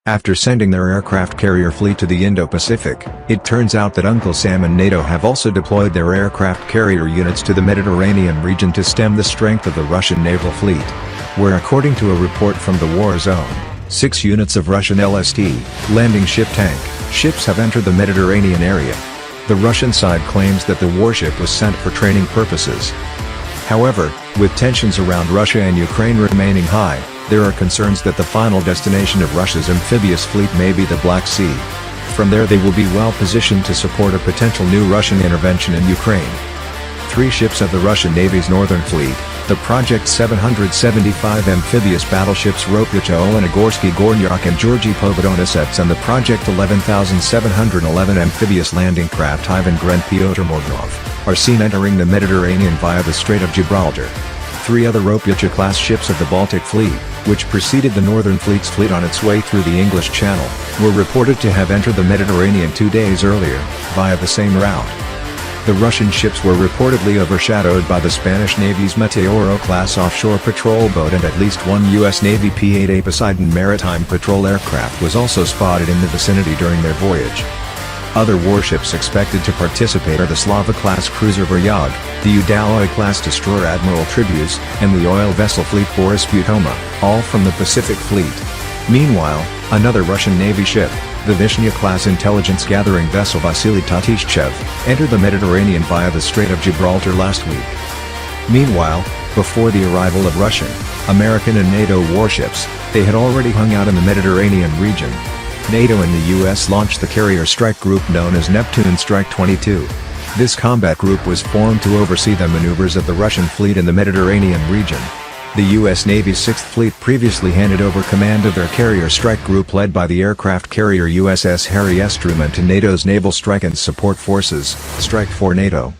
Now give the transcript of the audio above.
After sending their aircraft carrier fleet to the Indo-Pacific, it turns out that Uncle Sam and NATO have also deployed their aircraft carrier units to the Mediterranean region to stem the strength of the Russian naval fleet. Where, according to a report from the war zone, 6 units of Russian LST, landing ship tank, ships have entered the Mediterranean area. The Russian side claims that the warship was sent for training purposes. However, with tensions around Russia and Ukraine remaining high, there are concerns that the final destination of Russia's amphibious fleet may be the Black Sea. From there they will be well positioned to support a potential new Russian intervention in Ukraine. 3 ships of the Russian Navy's Northern Fleet, the Project 775 amphibious battleships Ropyucha Olenigorsky Gornyak and Georgy Povodonosets and the Project 11711 amphibious landing craft Ivan Gren Pyotr Morgov, are seen entering the Mediterranean via the Strait of Gibraltar. 3 other Ropyucha class ships of the Baltic Fleet, which preceded the Northern Fleet's fleet on its way through the English Channel, were reported to have entered the Mediterranean 2 days earlier, via the same route. The Russian ships were reportedly overshadowed by the Spanish Navy's Meteoro-class offshore patrol boat, and at least 1 U.S. Navy P-8A Poseidon maritime patrol aircraft was also spotted in the vicinity during their voyage. Other warships expected to participate are the Slava-class cruiser Voyag, the Udaloy-class destroyer Admiral Tribuz, and the oil vessel fleet Boris Putoma, all from the Pacific Fleet. Meanwhile, another Russian Navy ship, the Vishnya-class intelligence-gathering vessel Vasily Tatishchev, entered the Mediterranean via the Strait of Gibraltar last week. Meanwhile, before the arrival of Russian, American and NATO warships, they had already hung out in the Mediterranean region. NATO and the U.S. launched the carrier strike group known as Neptune Strike 22. This combat group was formed to oversee the maneuvers of the Russian fleet in the Mediterranean region. The U.S. Navy's 6th Fleet previously handed over command of their carrier strike group led by the aircraft carrier USS Harry S. Truman to NATO's Naval Strike and Support Forces, Strike 4 NATO.